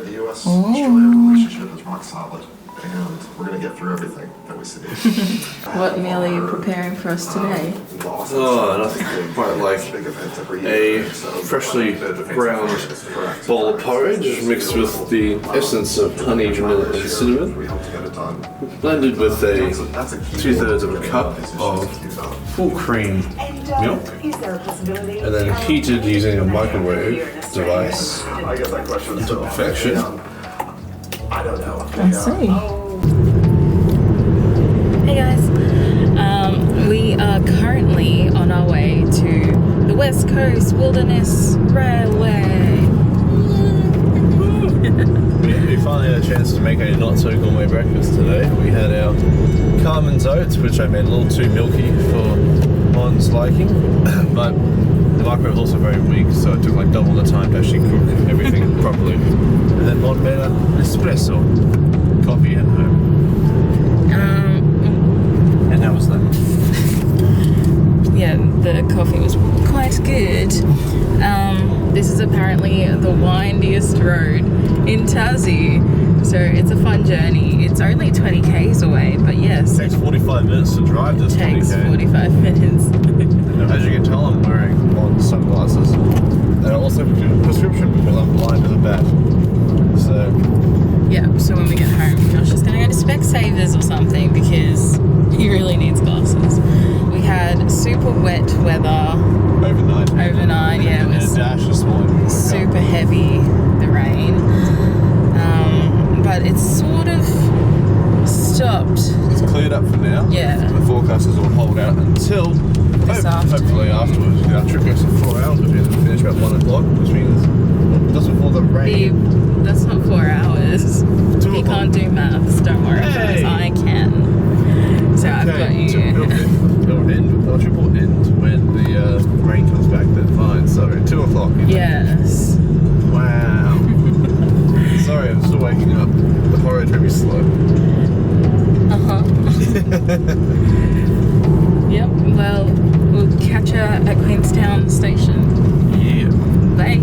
the US-Australia relationship is rock solid, and we're going to get through everything that we see. What meal are you preparing for us today? Oh, nothing quite like a freshly ground bowl of porridge mixed with the essence of honey, vanilla, and cinnamon, blended with a 2/3 of a cup of full cream milk, and then heated using a microwave device to perfection. I see. Hey guys, we are currently on our way to the West Coast Wilderness Railway. We finally had a chance to make a not so gourmet breakfast today. We had our Carmen's oats, which I made a little too milky for Mon's liking, but the microwave was also very weak, so it took like double the time to actually cook everything properly. And then Mon made an espresso coffee at home. And how was that? Yeah, the coffee was quite good. This is apparently the windiest road in Tassie, so it's a fun journey. It's only 20 k's away, but yes. It takes 45 minutes to drive this 20k. Takes 45 minutes. As you can tell, I'm wearing Mon sunglasses. And I also have a prescription because I'm blind as a bat. So... yeah, so when we get home, Josh is going to go to Specsavers or something because he really needs glasses. We had super wet weather. Overnight, yeah. It was a dash this morning. super heavy, the rain. But it's sort of stopped. It's cleared up for now. Yeah. The forecasters will hold out until hopefully afterwards. Our trip goes for 4 hours, which means we finish about 1 o'clock, which means just before the rain. That's not 4 hours. He can't do maths, don't worry, guys. I can. So I've got you. Triple end when the rain comes back, then fine. So 2 o'clock. Yes. Wow. Sorry, I'm still waking up. The porridge may be slow. Yep, well, we'll catch her at Queenstown Station. Yeah. Bye.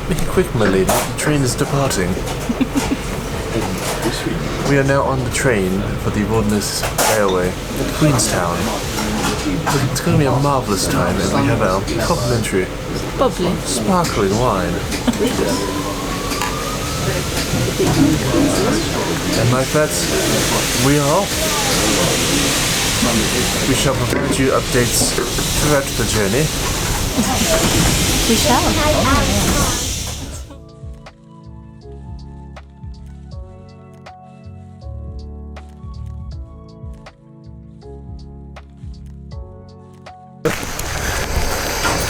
Be quick, my lady. The train is departing. We are now on the train for the Wilderness Railway at Queenstown. It's going to be a marvellous time, and we have our complimentary sparkling wine. And like that, we are off. We shall provide you updates throughout the journey. We shall.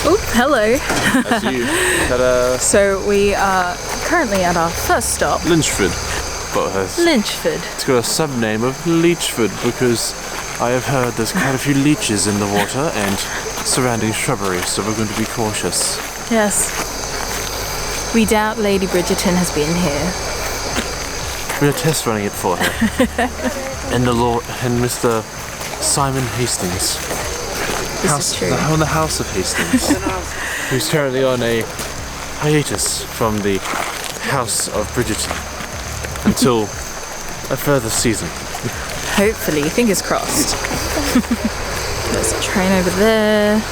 Oh, hello. That's you. Ta-da. So we are currently at our first stop. Lynchford. Lynchford. It's got a sub-name of Leechford because I have heard there's quite a few leeches in the water and surrounding shrubbery, so we're going to be cautious. Yes. We doubt Lady Bridgerton has been here. We are test running it for her. and Mr. Simon Hastings. This is true. On the House of Hastings. Who's currently on a hiatus from the House of Bridgerton until a further season. Hopefully, fingers crossed. There's a train over there.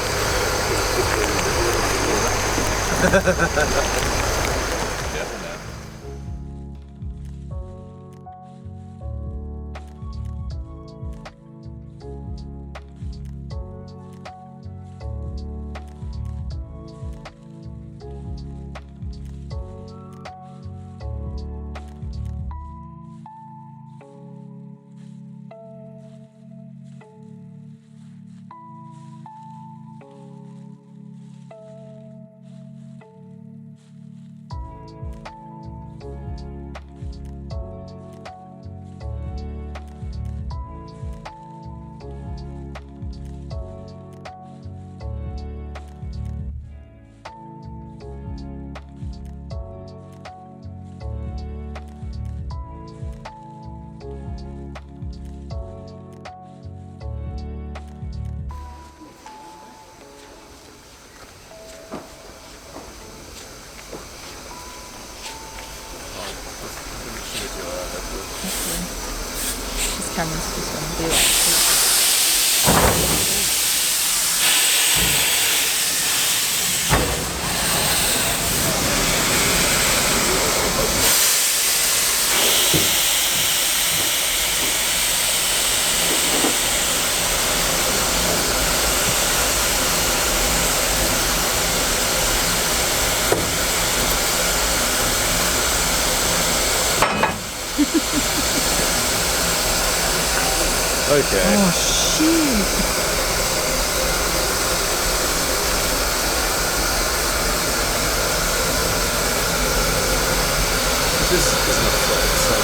This camera's just going to be like this. Okay. Oh, shoot. This isn't a fault, so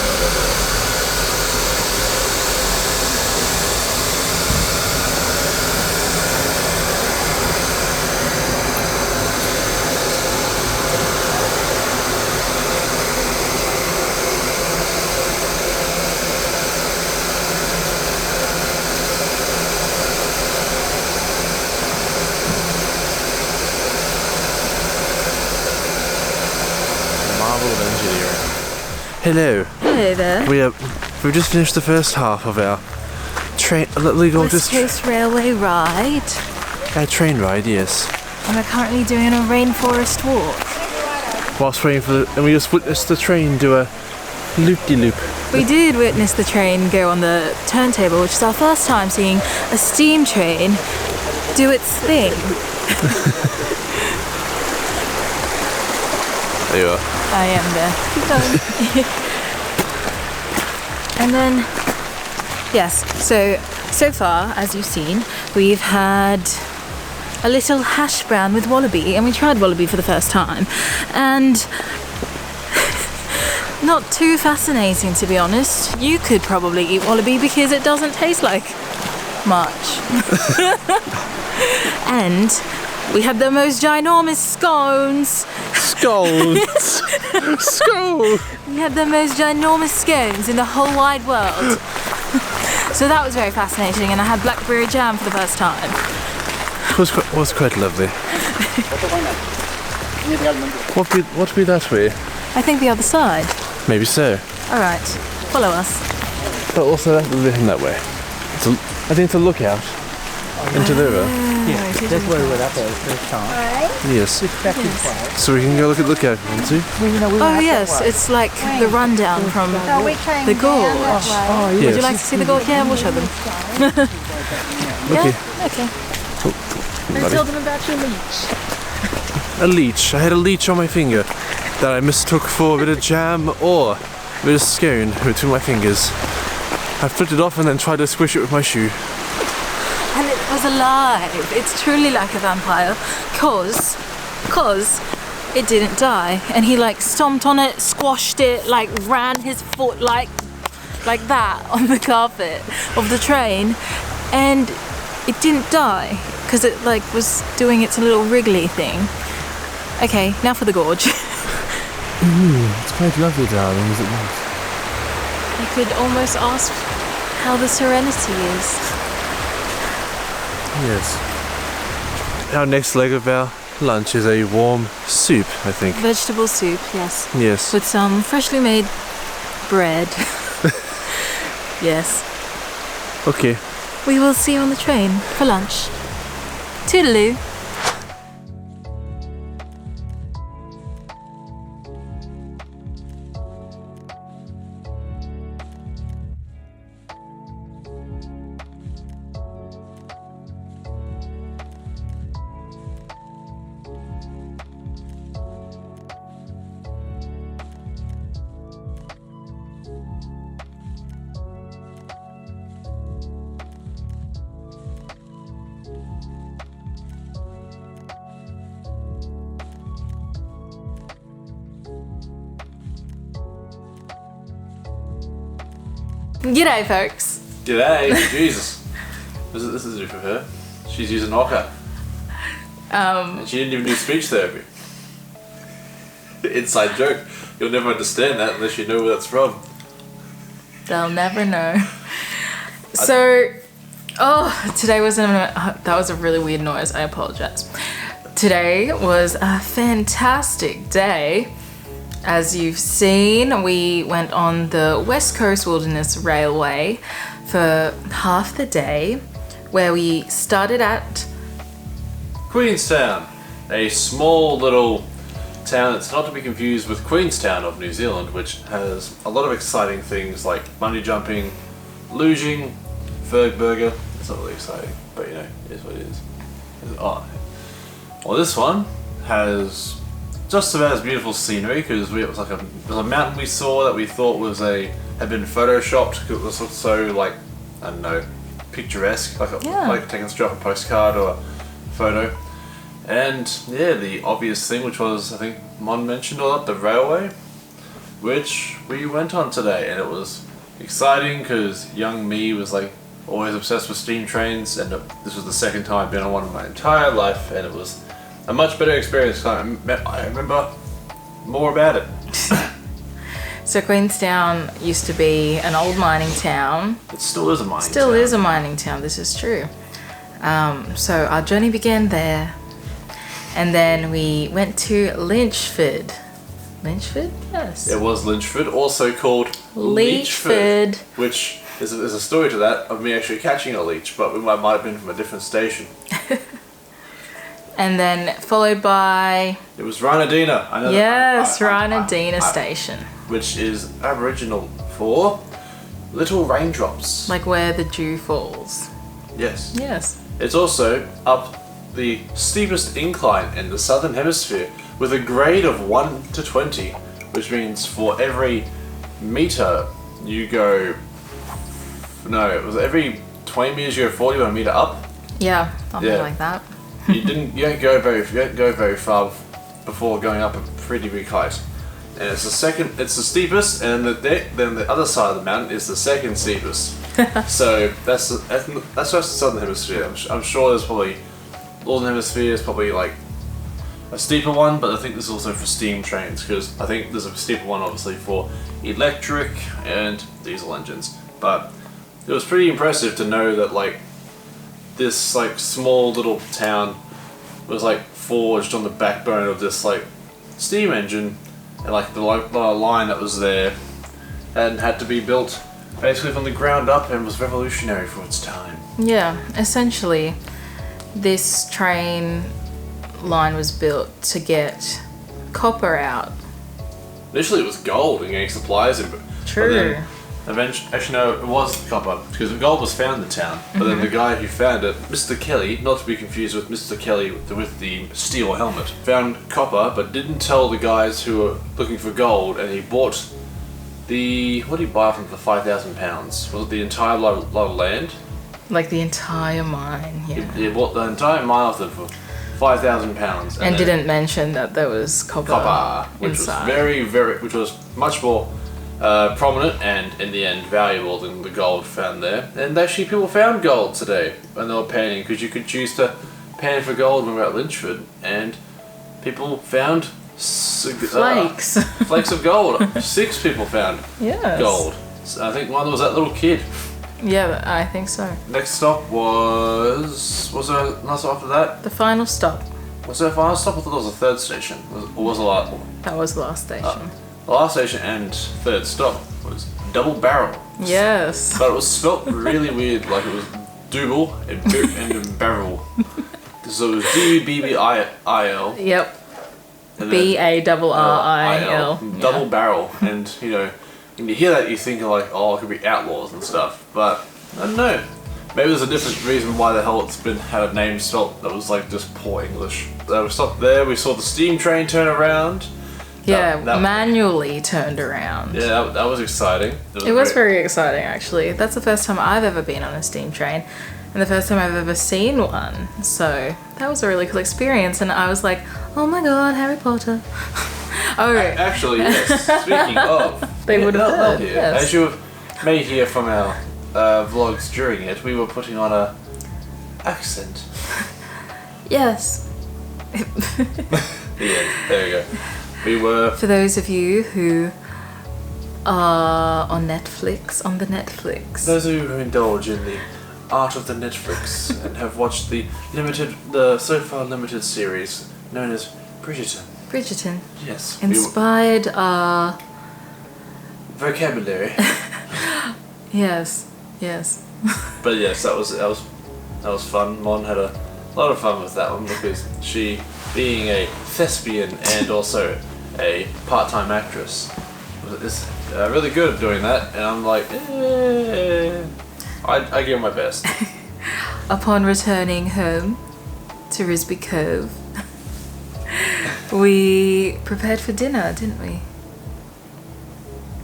marvel of engineering. Hello. Hello there. We've just finished the first half of our West Coast Railway ride. our train ride, yes. And we're currently doing a rainforest walk. Whilst waiting for and we just witnessed the train do a loop-de-loop. We did witness the train go on the turntable, which is our first time seeing a steam train do its thing. There you are. I am there. Keep going. And then, yes, so far, as you've seen, we've had a little hash brown with wallaby, and we tried wallaby for the first time. And not too fascinating, to be honest. You could probably eat wallaby because it doesn't taste like much. And we had the most ginormous scones. Scones! Scones! We had the most ginormous scones in the whole wide world. So that was very fascinating, and I had blackberry jam for the first time. Was quite lovely. What be that way? I think the other side. Maybe so. Alright, follow us. But also that way. I think it's a lookout into the river. Yeah, that's where we were at the first time. Yes. So we can go look at lookout if we want to. Oh yes, it's like the rundown from the gorge. Oh, yes. Would you like to see the gorge? Yeah, we'll show them. Okay. Yeah? Okay. And tell them about your leech. A leech. I had a leech on my finger that I mistook for a bit of jam or a bit of scone between my fingers. I flipped it off and then tried to squish it with my shoe. And it was alive. It's truly like a vampire, cause it didn't die. And he like stomped on it, squashed it, like ran his foot like that on the carpet of the train, and it didn't die because it like was doing its little wriggly thing. Okay, now for the gorge. It's quite lovely, darling, is it not? You could almost ask how the serenity is. Yes. Our next leg of our lunch is a warm soup, I think. Vegetable soup, yes. Yes. With some freshly made bread. Yes. Okay. We will see you on the train for lunch. Toodaloo. G'day, folks. G'day. Jesus. This is new for her. She's using Ooooooohhhh. And she didn't even do speech therapy. Inside joke. You'll never understand that unless you know where that's from. They'll never know. So, today was that was a really weird noise. I apologize. Today was a fantastic day. As you've seen, we went on the West Coast Wilderness Railway for half the day, where we started at Queenstown, a small little town that's not to be confused with Queenstown of New Zealand, which has a lot of exciting things like bungee jumping, luging, Fergburger. It's not really exciting, but you know, it is what it is. Oh. Well, this one has just about as beautiful scenery because it was a mountain we saw that we thought had been photoshopped because it was so like, I don't know, picturesque, like taken straight off a postcard or a photo. And yeah, the obvious thing, which was, I think Mon mentioned all that, the railway, which we went on today, and it was exciting because young me was like always obsessed with steam trains, and this was the second time I've been on one in my entire life, and it was a much better experience. I remember more about it. So Queenstown used to be an old mining town. It still is a mining town. Still is a mining town, this is true. So our journey began there. And then we went to Lynchford. Lynchford? Yes. It was Lynchford, also called Leechford. Which is a story to that of me actually catching a leech, but we might have been from a different station. And then followed by... It was Rhinadina. I know yes, Rhinadina Station. Which is Aboriginal for little raindrops. Like where the dew falls. Yes. Yes. It's also up the steepest incline in the southern hemisphere with a grade of 1 to 20, which means for every meter you go... No, it was every 20 meters you go 41 meter up. Yeah, something like that. You don't go very far before going up a pretty big height. And it's the steepest, and then the other side of the mountain is the second steepest. So that's just the southern hemisphere. I'm sure there's probably northern hemisphere is probably like a steeper one, but I think this is also for steam trains because I think there's a steeper one obviously for electric and diesel engines. But it was pretty impressive to know that like this like small little town was like forged on the backbone of this like steam engine, and like the line that was there and had to be built basically from the ground up and was revolutionary for its time. Yeah, essentially this train line was built to get copper out. Initially it was gold and getting supplies in, but true. Actually, no, it was copper because gold was found in the town. But then the guy who found it, Mr. Kelly, not to be confused with Mr. Kelly with the steel helmet, found copper but didn't tell the guys who were looking for gold, and he bought what did he buy from for £5,000? Was it the entire lot of land? Like the entire mine, yeah. He bought the entire mine off them for £5,000. And didn't mention that there was copper which inside. which was much more prominent and in the end valuable than the gold found there. And actually people found gold today when they were panning, because you could choose to pan for gold when we were at Lynchford, and people found flakes of gold. 6 people found gold. So I think one was that little kid. Yeah, I think so. Next stop was there another stop after that? The final stop. Was there a final stop? I thought it was a third station. Or was it the last one? That was the last station. The last station and third stop was Double Barrel. Yes. But it was spelt really weird, like it was double and barrel. So it was D-U-B-B-I-L. Yep. B-A-R-R-I-L. Double barrel. And, you know, when you hear that you think of like, oh, it could be outlaws and stuff. But, I don't know. Maybe there's a different reason why the hell it's had a name spelt that was like just poor English. We stopped there, we saw the steam train turn around. Yeah, manually turned around. Yeah, that was exciting. It was very exciting, actually. That's the first time I've ever been on a steam train, and the first time I've ever seen one. So that was a really cool experience, and I was like, oh my god, Harry Potter. Actually, yes. Speaking of, they would have heard. Yes. As you may hear from our vlogs during it, we were putting on a accent. Yes. Yeah, there you go. We were... For those of you who are on the Netflix. Those of you who indulge in the art of the Netflix and have watched the so far limited series known as Bridgerton. Bridgerton. Yes. Inspired our... Vocabulary. Yes. But yes, that was fun. Mon had a lot of fun with that one because she, being a thespian and also a part-time actress, is really good at doing that. And I'm like, I give my best. Upon returning home to Risby Cove, we prepared for dinner, didn't we?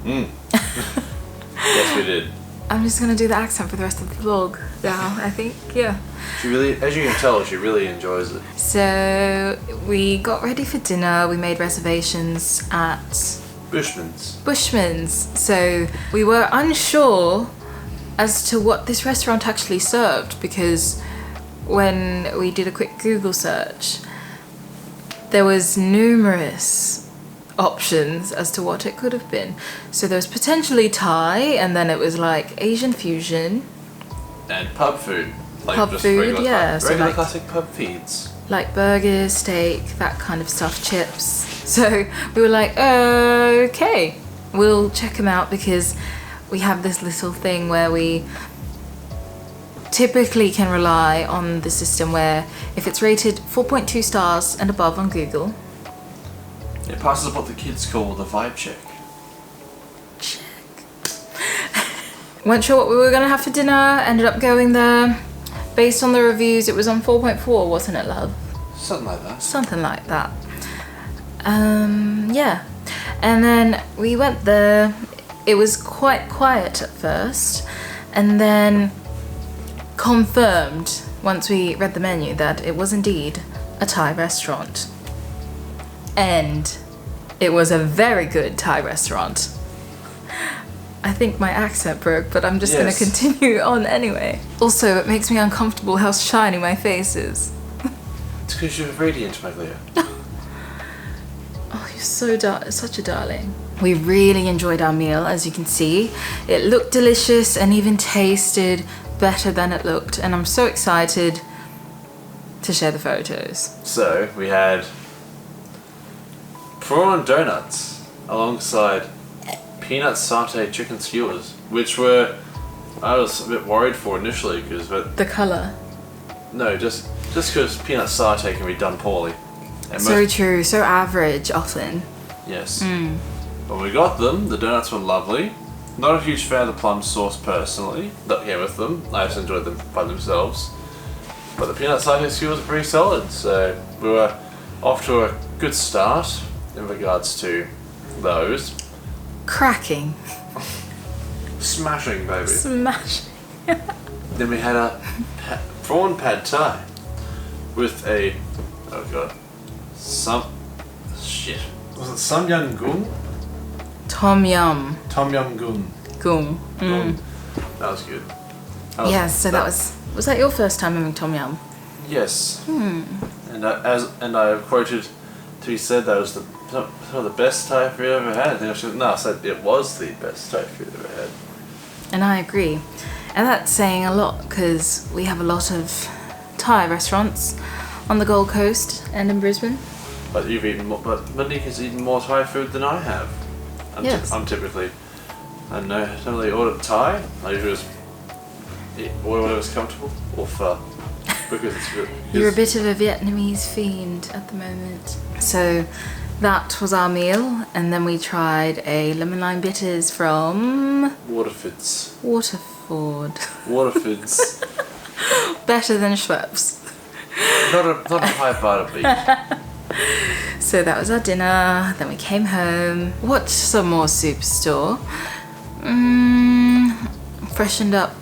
Yes, we did. I'm just gonna do the accent for the rest of the vlog now, I think, yeah. She really, as you can tell, she really enjoys it. So we got ready for dinner, we made reservations at Bushman's. So we were unsure as to what this restaurant actually served because when we did a quick Google search, there was numerous options as to what it could have been. So there was potentially Thai, and then it was like Asian fusion. And pub food. Like Pub just food, regular yeah. So regular like- classic pub feeds. Like burgers, steak, that kind of stuff, chips. So we were like, okay, we'll check them out because we have this little thing where we typically can rely on the system where if it's rated 4.2 stars and above on Google, It passes what the kids call the vibe check. weren't sure what we were gonna have for dinner, ended up going there. Based on the reviews, it was on 4.4, wasn't it, love? Something like that. Something like that. Yeah. And then we went there. It was quite quiet at first, and then confirmed once we read the menu that it was indeed a Thai restaurant. And it was a very good Thai restaurant. I think my accent broke, but I'm just Yes. gonna continue on anyway. Also, it makes me uncomfortable how shiny my face is. It's because you're radiant, Maglia. Oh, you're so such a darling. We really enjoyed our meal, as you can see. It looked delicious and even tasted better than it looked, and I'm so excited to share the photos. So, we had prawn donuts alongside peanut satay chicken skewers, which were, I was a bit worried for initially because, The colour. no, just because peanut satay can be done poorly. And So true, so average often. yes. When we got them, the donuts were lovely. Not a huge fan of the plum sauce personally, that came with them. I just enjoyed them by themselves. But the peanut satay skewers were pretty solid, so we were off to a good start in regards to those. Cracking. Smashing, baby. Smash. Then we had a prawn pad thai with a, oh god, shit. Was it Samyang Gung? Tom yum. Tom Yum Gung. Goom. That was good. Yes, so that was that your first time having tom yum? Yes. And I quoted to be said that was some of the best Thai food I've ever had. And I said it was the best Thai food I've ever had. And I agree. And that's saying a lot because we have a lot of Thai restaurants on the Gold Coast and in Brisbane. But you've eaten more. But Monique has eaten more Thai food than I have. Yes. I'm typically, I don't really order Thai. I usually just order whatever's comfortable or pho because it's good. You're a bit of a Vietnamese fiend at the moment. So that was our meal, and then we tried a lemon lime bitters from Waterfords. Waterford. Waterfords. Better than Schweppes. not a high bar to beat. So that was our dinner. Then we came home, watched some more Superstore, freshened up,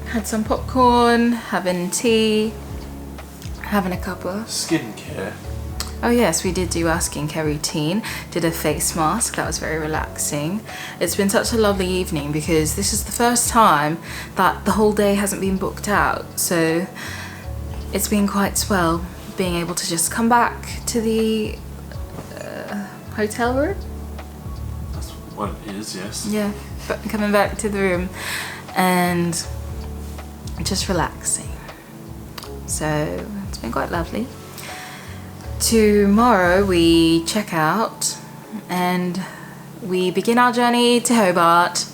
had some popcorn, having tea, having a cuppa. Skincare. Oh yes, we did do our skincare routine, did a face mask, that was very relaxing. It's been such a lovely evening because this is the first time that the whole day hasn't been booked out, so it's been quite swell being able to just come back to the hotel room. That's what it is, yes. Yeah, but coming back to the room and just relaxing. So it's been quite lovely. tomorrow we check out and we begin our journey to Hobart.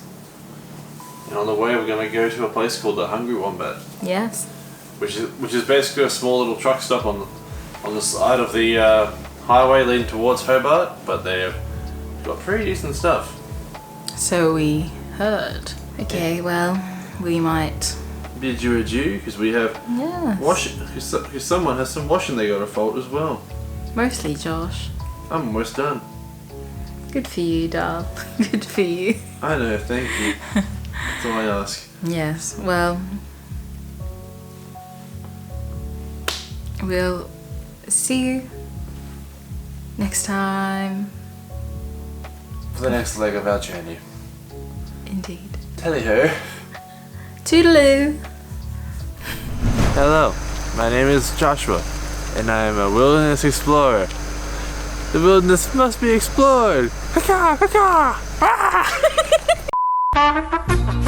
And on the way, we're going to go to a place called the Hungry Wombat, Yes. which is basically a small little truck stop on the side of the highway leading towards Hobart, but they've got pretty decent stuff. So we heard. Okay, well, we might. Bid you adieu, because we have Yes. washing. Because someone has some washing they got to fold as well. Mostly Josh. I'm almost done. Good for you, Dal. Good for you. I know, thank you. That's all I ask. Yes, well, we'll see you next time. For the next leg of our journey. Indeed. Tally-ho. Toodaloo. Hello, my name is Joshua, and I am a wilderness explorer. The wilderness must be explored. Caca, caca. Ah!